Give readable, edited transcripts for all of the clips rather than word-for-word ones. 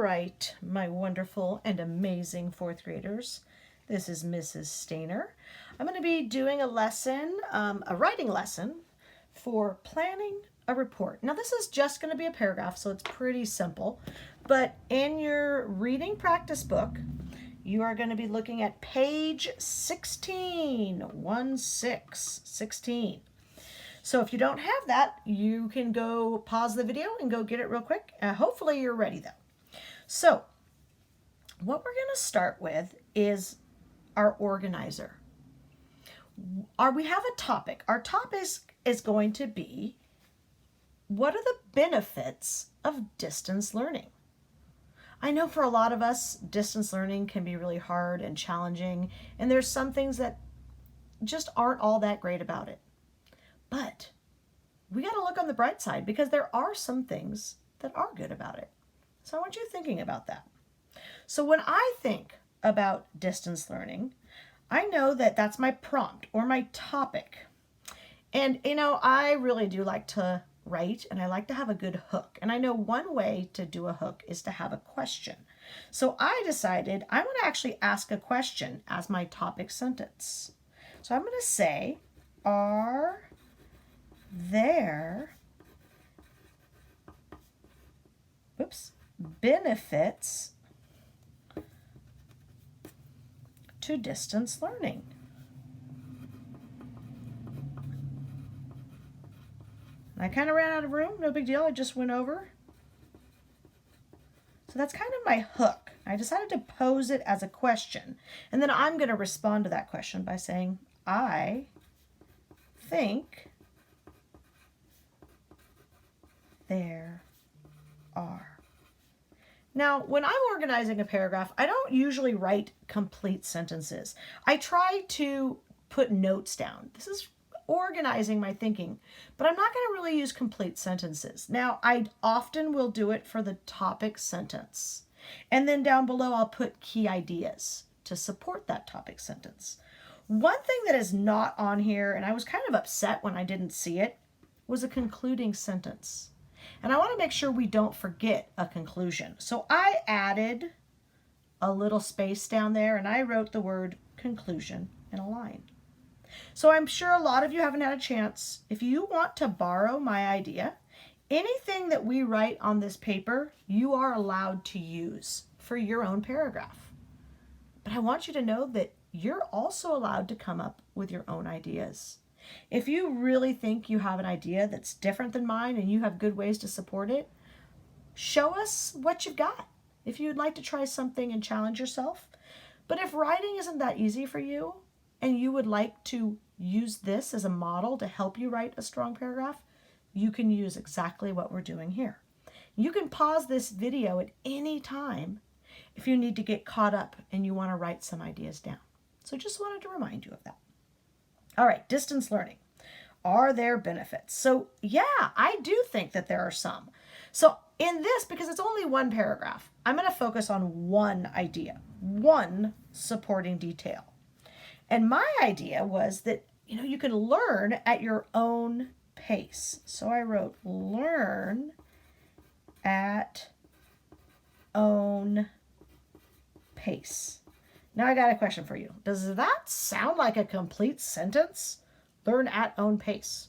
right, my wonderful and amazing fourth graders. This is Mrs. Stainer. I'm going to be doing a lesson, a writing lesson for planning a report. Now this is just going to be a paragraph, so it's pretty simple. But in your reading practice book, you are going to be looking at page 16, 16. So if you don't have that, you can go pause the video and go get it real quick. Hopefully you're ready though. So what we're going to start with is our organizer. We have a topic. Our topic is going to be, what are the benefits of distance learning? I know for a lot of us, distance learning can be really hard and challenging, and there's some things that just aren't all that great about it. But we got to look on the bright side because there are some things that are good about it. So I want you thinking about that. So when I think about distance learning, I know that that's my prompt or my topic. And I really do like to write, and I like to have a good hook. And I know one way to do a hook is to have a question. So I decided I'm going to actually ask a question as my topic sentence. So I'm going to say, are there benefits to distance learning? I kind of ran out of room, no big deal, I just went over. So that's kind of my hook. I decided to pose it as a question, and then I'm going to respond to that question by saying, I think there are. Now, when I'm organizing a paragraph, I don't usually write complete sentences. I try to put notes down. This is organizing my thinking, but I'm not going to really use complete sentences. Now, I often will do it for the topic sentence. And then down below, I'll put key ideas to support that topic sentence. One thing that is not on here, and I was kind of upset when I didn't see it, was a concluding sentence. And I want to make sure we don't forget a conclusion. So I added a little space down there and I wrote the word conclusion in a line. So I'm sure a lot of you haven't had a chance. If you want to borrow my idea, anything that we write on this paper, you are allowed to use for your own paragraph. But I want you to know that you're also allowed to come up with your own ideas. If you really think you have an idea that's different than mine and you have good ways to support it, show us what you've got. If you'd like to try something and challenge yourself. But if writing isn't that easy for you and you would like to use this as a model to help you write a strong paragraph, you can use exactly what we're doing here. You can pause this video at any time if you need to get caught up and you want to write some ideas down. So just wanted to remind you of that. All right, distance learning. Are there benefits? So yeah, I do think that there are some. So in this, because it's only one paragraph, I'm going to focus on one idea, one supporting detail. And my idea was that, you can learn at your own pace. So I wrote learn at own pace. Now I got a question for you. Does that sound like a complete sentence? Learn at own pace.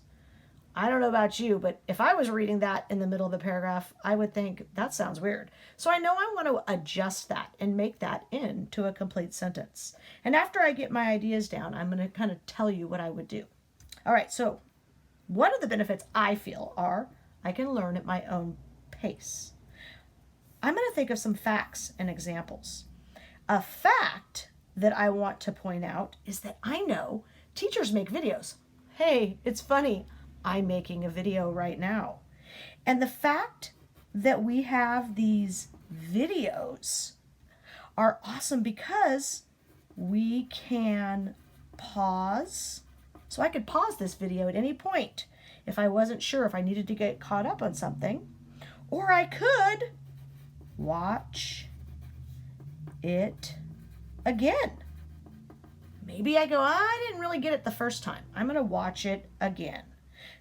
I don't know about you, but if I was reading that in the middle of the paragraph, I would think that sounds weird. So I know I want to adjust that and make that into a complete sentence. And after I get my ideas down, I'm going to kind of tell you what I would do. All right, so one of the benefits I feel are I can learn at my own pace. I'm going to think of some facts and examples. A fact that I want to point out is that I know teachers make videos. Hey, it's funny. I'm making a video right now. And the fact that we have these videos are awesome because we can pause. So I could pause this video at any point if I wasn't sure if I needed to get caught up on something. Or I could watch it again. Maybe I go, I didn't really get it the first time. I'm going to watch it again.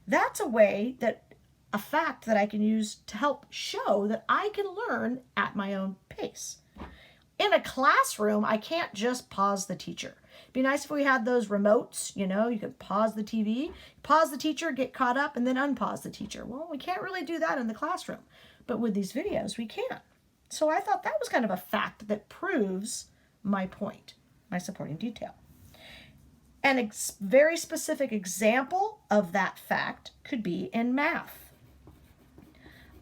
That's a way that a fact that I can use to help show that I can learn at my own pace. In a classroom, I can't just pause the teacher. It'd be nice if we had those remotes, you could pause the TV, pause the teacher, get caught up, and then unpause the teacher. Well, we can't really do that in the classroom, but with these videos, we can. So I thought that was kind of a fact that proves my point, my supporting detail. And a very specific example of that fact could be in math.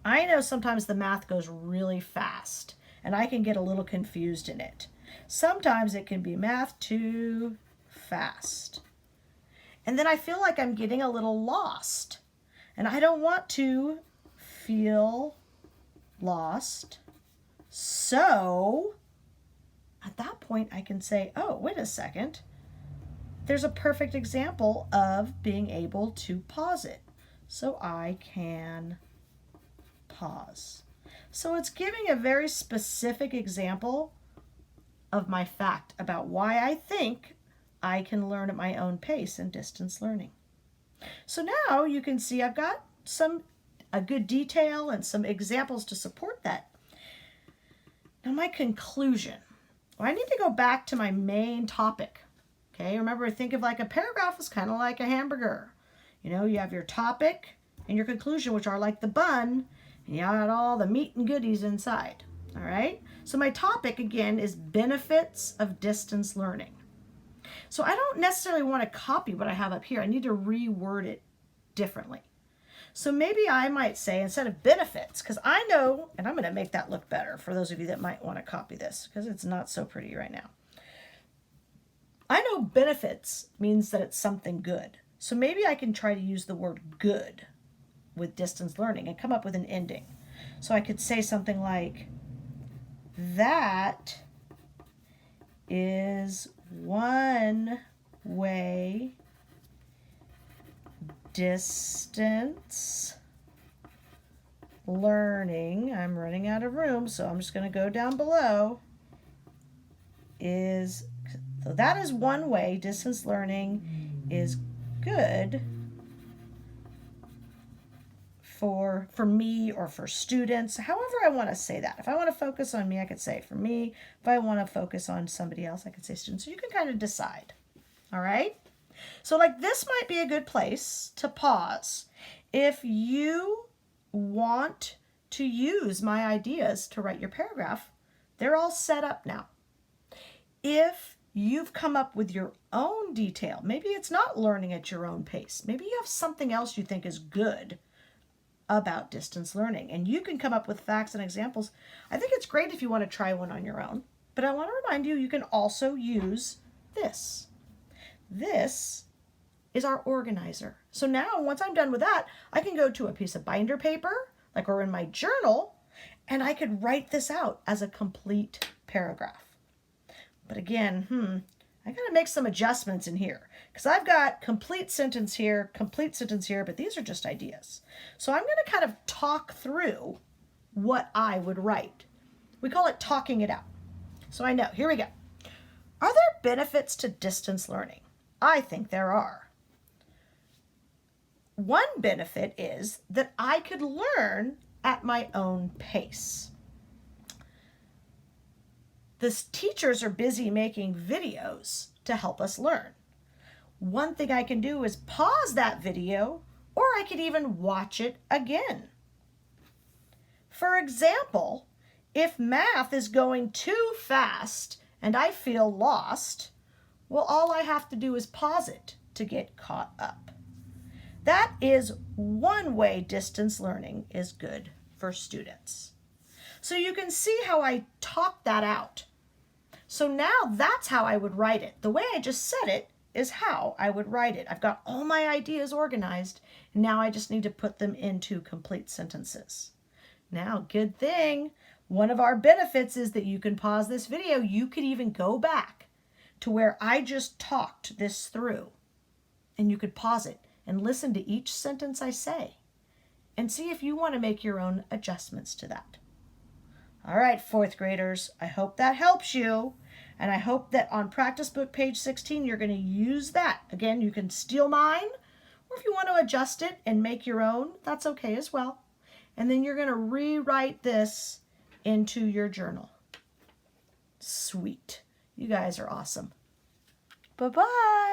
I know sometimes the math goes really fast, and I can get a little confused in it. Sometimes it can be math too fast. And then I feel like I'm getting a little lost. And I don't want to feel lost. So at that point, I can say, oh, wait a second. There's a perfect example of being able to pause it. So I can pause. So it's giving a very specific example of my fact about why I think I can learn at my own pace in distance learning. So now you can see I've got a good detail and some examples to support that. Now my conclusion. Well, I need to go back to my main topic. Okay, remember, think of like a paragraph is kind of like a hamburger. You have your topic and your conclusion, which are like the bun, and you got all the meat and goodies inside. All right, so my topic again is benefits of distance learning. So I don't necessarily want to copy what I have up here. I need to reword it differently. So maybe I might say, instead of benefits, because I know, and I'm going to make that look better for those of you that might want to copy this, because it's not so pretty right now. I know benefits means that it's something good. So maybe I can try to use the word good with distance learning and come up with an ending. So I could say something like, that is one way distance learning, I'm running out of room, so I'm just going to go down below, so that is one way distance learning is good for me or for students, however I want to say that. If I want to focus on me, I could say for me. If I want to focus on somebody else, I could say students. So you can kind of decide. All right? So like this might be a good place to pause. If you want to use my ideas to write your paragraph, they're all set up now. If you've come up with your own detail, maybe it's not learning at your own pace. Maybe you have something else you think is good about distance learning, and you can come up with facts and examples. I think it's great if you want to try one on your own, but I want to remind you, you can also use this. This is our organizer. So now once I'm done with that, I can go to a piece of binder paper, like or in my journal, and I could write this out as a complete paragraph. But again, I got to make some adjustments in here because I've got complete sentence here, but these are just ideas. So I'm going to kind of talk through what I would write. We call it talking it out. So I know, here we go. Are there benefits to distance learning? I think there are. One benefit is that I could learn at my own pace. The teachers are busy making videos to help us learn. One thing I can do is pause that video, or I could even watch it again. For example, if math is going too fast and I feel lost, well, all I have to do is pause it to get caught up. That is one way distance learning is good for students. So you can see how I talked that out. So now that's how I would write it. The way I just said it is how I would write it. I've got all my ideas organized, and now I just need to put them into complete sentences. Now, good thing, one of our benefits is that you can pause this video. You could even go back to where I just talked this through, and you could pause it and listen to each sentence I say and see if you want to make your own adjustments to that. All right, fourth graders, I hope that helps you. And I hope that on practice book page 16, you're going to use that. Again, you can steal mine Or if you want to adjust it and make your own, that's okay as well. And then you're going to rewrite this into your journal. Sweet. You guys are awesome. Bye-bye.